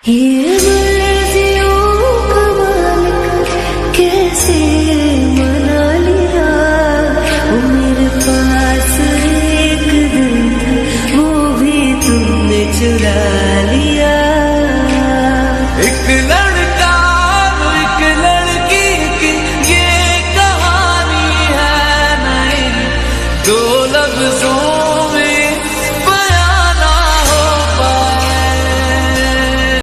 ये मर्जियों का मालिक कैसे मना लिया। वो मेरे पास एक दिल था, वो भी तुमने चुरा लिया। एक लड़का और एक लड़की की ये कहानी है नई, दो लफ्जों